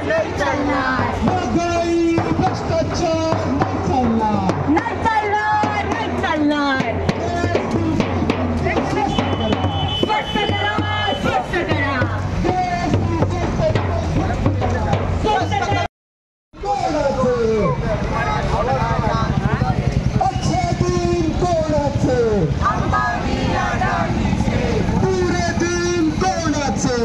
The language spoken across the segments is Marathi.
नहीं चालणार, महागाई भ्रष्टाचार नहीं चालणार, नहीं चालणार, नहीं चालणार. स्वच्छ करा, स्वच्छ करा, स्वच्छ करा. अच्छे दिन कोणाचे, पुरे दिन कोणाचे,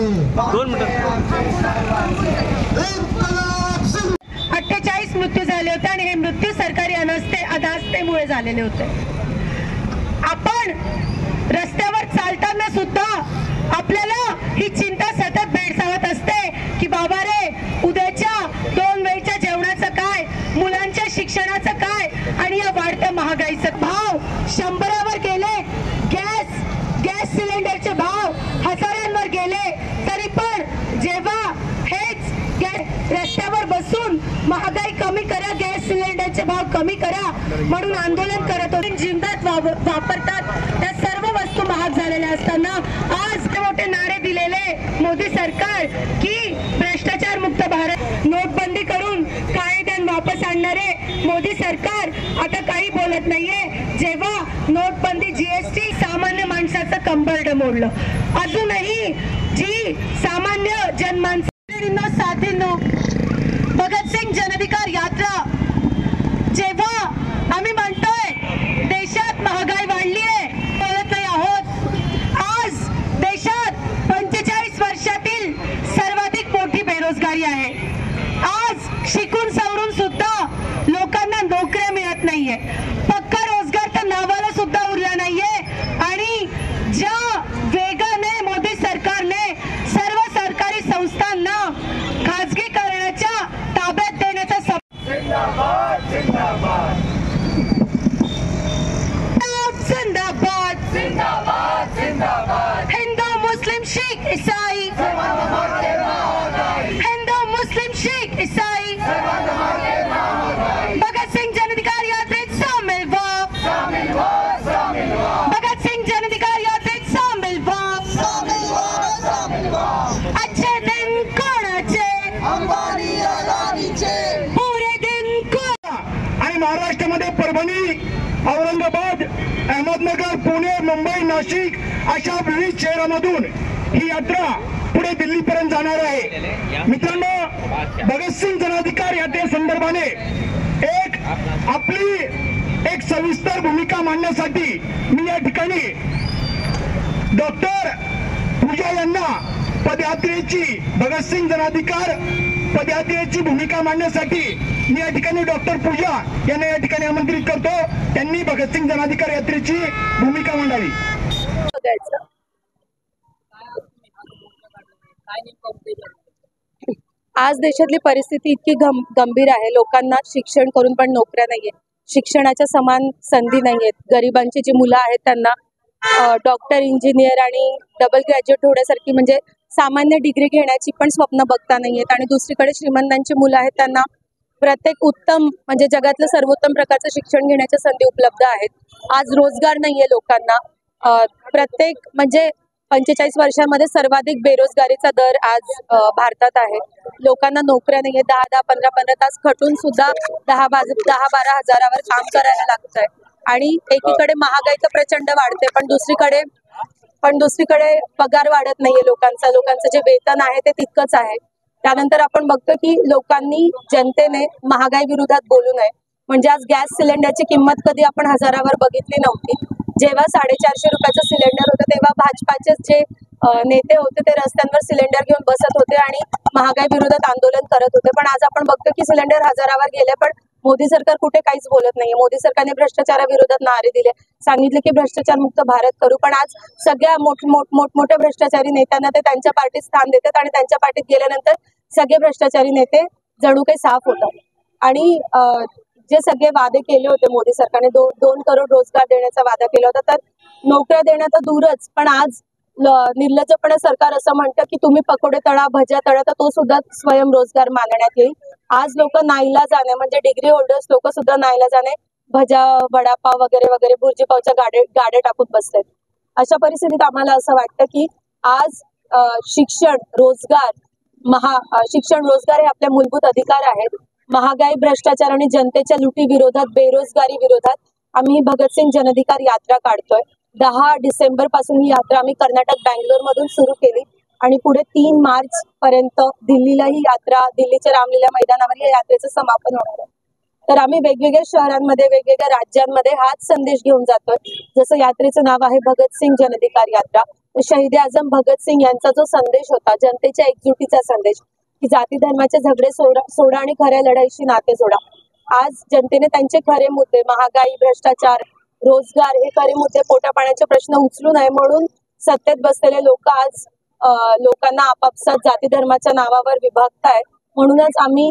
48 मृत्यू झाले होते आणि हे मृत्यू सरकारी अनास्थेमुळे झालेले होते. आपण रस्त्यावर चालताना सुद्धा आपल्याला ही चिंता सतत भेडसावत असते की बाबा रे, उद्याच्या 2 वेळच्या जेवणाचं काय, मुलांच्या शिक्षणाचं काय आणि या वाढत्या महागाईचं भाव 100वर गेले. गॅस सिलेंडरचे भाव हजारांवर गेले. तरी पण जेव्हा हेच रस्त्यावर बसून महागाई कमी करा, गॅस सिलेंडरचे भाव कमी करा म्हणून आंदोलन करत होते, जिंदात वापरतात त्या सर्व वस्तू महाग झालेल्या असताना आज मोठे नारे दिलेले मोदी सरकार की भ्रष्टाचार मुक्त भारत, नोटबंदी करून कायद्यान वापस आणणारे मोदी सरकार आता काही बोलत नाहीये. जेव्हा नोटबंदी, जीएसटी सामान्य माणसाचं कंबरड मोडलं, अजूनही जी सामान्य जनमानस साथींनो, भगतसिंग जनअधिकार यात्रा जेव्हा आम्ही म्हणतोय देशात महागाई वाढली आहे, बोलत नाही आहोत. आज देशात 45 वर्षातील सर्वाधिक मोठी बेरोजगारी आहे. आज शिकून सवरून सुद्धा लोकांना नोकऱ्या मिळत नाहीये. पक्का रोजगार तर नावाला सुद्धा उरला नाहीये. आणि ज्या वेगाने मोदी सरकारने सर्व सरकारी संस्थांना खासगीकरणाच्या ताब्यात देण्याचा जिंदाबाद जिंदाबाद जिंदाबाद जिंदाबाद जिंदाबाद. हिंदू मुस्लिम शीख ईसाई, हिंदू मुस्लिम शीख ईसाई भगत सिंह जनअधिकार यात्रेत सामील व्हा, भगत सिंग जनअधिकार यात्रेत सामील व्हा. अच्छे दिन कोणाचे, अंबानी अदानीचे, पुरे दिन कोण. आणि महाराष्ट्रामध्ये परभणी, औरंगाबाद, अहमदनगर, पुणे, मुंबई, नाशिक अशा विविध शहरांमधून ही यात्रा पुढे दिल्लीपर्यंत जाणार आहे. मित्रांनो, भगतसिंग जनअधिकार यात्रेसंदर्भाने आपली सविस्तर भूमिका मांडण्यासाठी मी या ठिकाणी डॉक्टर पूजा यांना पदयात्रेची, भगतसिंग जनअधिकार पदयात्रेची भूमिका मांडण्यासाठी मी या ठिकाणी डॉक्टर पूजा यांना या ठिकाणी आमंत्रित करतो. त्यांनी भगतसिंग जनअधिकार यात्रेची भूमिका मांडावी. आज देशातली परिस्थिती इतकी गंभीर आहे. लोकांना शिक्षण करून पण नोकऱ्या नाहीये, शिक्षणाच्या समान संधी नाहीयेत. गरिबांची जी मुलं आहेत त्यांना डॉक्टर, इंजिनियर आणि डबल ग्रॅज्युएट होण्यासारखी म्हणजे सामान्य डिग्री घेण्याची पण स्वप्न बघता नाहीयेत. आणि दुसरीकडे श्रीमंतांची मुलं आहेत त्यांना प्रत्येक उत्तम म्हणजे जगातलं सर्वोत्तम प्रकारचं शिक्षण घेण्याच्या संधी उपलब्ध आहेत. आज रोजगार नाहीये लोकांना. प्रत्येक म्हणजे 45 वर्षांमध्ये सर्वाधिक बेरोजगारीचा दर आज भारतात आहे. लोकांना नोकऱ्या नाहीये. 10-10, 15-15 तास खटून सुद्धा 10-12 हजारावर काम करायला लागत आहे. आणि एकीकडे महागाई तर प्रचंड वाढते, पण दुसरीकडे पगार वाढत नाहीये लोकांचं जे वेतन आहे ते तितकंच आहे. त्यानंतर आपण बघतो की लोकांनी, जनतेने महागाई विरोधात बोलू नये. म्हणजे आज गॅस सिलेंडरची किंमत कधी आपण हजारावर बघितली नव्हती. जेव्हा 450 रुपयाचं सिलेंडर होतं तेव्हा भाजपाचे जे नेते होते ते रस्त्यांवर सिलेंडर घेऊन बसत होते आणि महागाई विरोधात आंदोलन करत होते. पण आज आपण बघतो की सिलेंडर हजारावर गेले, पण मोदी सरकार कुठे काहीच बोलत नाहीये. मोदी सरकारने भ्रष्टाचाराविरोधात नारे दिले, सांगितले की भ्रष्टाचार मुक्त भारत करू. पण आज सगळ्या मोठमोठ्या भ्रष्टाचारी नेत्यांना ते त्यांच्या पार्टीत स्थान देतात आणि त्यांच्या पार्टीत गेल्यानंतर सगळे भ्रष्टाचारी नेते जणू काही साफ होतात. आणि जे सगळे वादे केले होते मोदी सरकारने, 2 करोड रोजगार देण्याचा वादा केला होता, तर नोकऱ्या देणं तर दूरच, पण आज निर्लज्जपणे सरकार असं म्हणतं की तुम्ही पकोडे तळा, भज्या तळा, तर तो सुद्धा स्वयंरोजगार मानण्यात येईल. आज लोक नाईलाजाने म्हणजे डिग्री होल्डर्स लोक सुद्धा नाईलाजाने भजा, वडापाव वगैरे वगैरे भुर्जीपावच्या गाड्या टाकून बसतात. अशा परिस्थितीत आम्हाला असं वाटतं की आज शिक्षण, रोजगार, शिक्षण रोजगार हे आपले मूलभूत अधिकार आहेत. महागाई, भ्रष्टाचार आणि जनतेच्या लुटी विरोधात, बेरोजगारी विरोधात आम्ही भगतसिंग जनअधिकार यात्रा काढतोय. 10 डिसेंबर पासून ही यात्रा आम्ही कर्नाटक बँगलोर मधून सुरू केली आणि पुढे 3 मार्च पर्यंत दिल्लीला ही यात्रा, दिल्लीच्या रामलीला मैदानावर या यात्रेचं समापन होणार आहे. तर आम्ही वेगवेगळ्या शहरांमध्ये, वेगवेगळ्या राज्यांमध्ये हाच संदेश घेऊन जातोय. जसं यात्रेचं नाव आहे भगतसिंग जनअधिकार यात्रा, तर शहीद आझम भगतसिंग यांचा जो संदेश होता, जनतेच्या एकजुटीचा संदेश, की जाती धर्माचे झगडे सोडा आणि खऱ्या लढाईशी नाते जोडा. आज जनतेने त्यांचे खरे मुद्दे, महागाई, भ्रष्टाचार, रोजगार हे खरे मुद्दे, पोटा पाण्याचे प्रश्न उचलू नये म्हणून सत्तेत बसलेले लोक आज लोकांना आपापसात जाती धर्माच्या नावावर विभागतायत. म्हणूनच आम्ही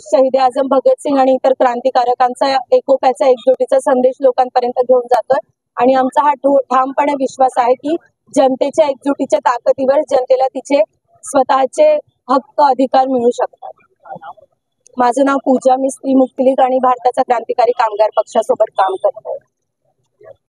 शहीद आझम भगतसिंग आणि इतर क्रांतिकारकांचा एकोप्याचा, एकजुटीचा संदेश लोकांपर्यंत घेऊन जातोय आणि आमचा हा ठामपणे विश्वास आहे की जनतेच्या एकजुटीच्या ताकदीवर जनतेला तिचे स्वतःचे हक्क, अधिकार मिळू शकतात. माझं नाव पूजा, मी स्त्री मुक्ती लीग आणि भारताचा क्रांतिकारी कामगार पक्षासोबत काम करते.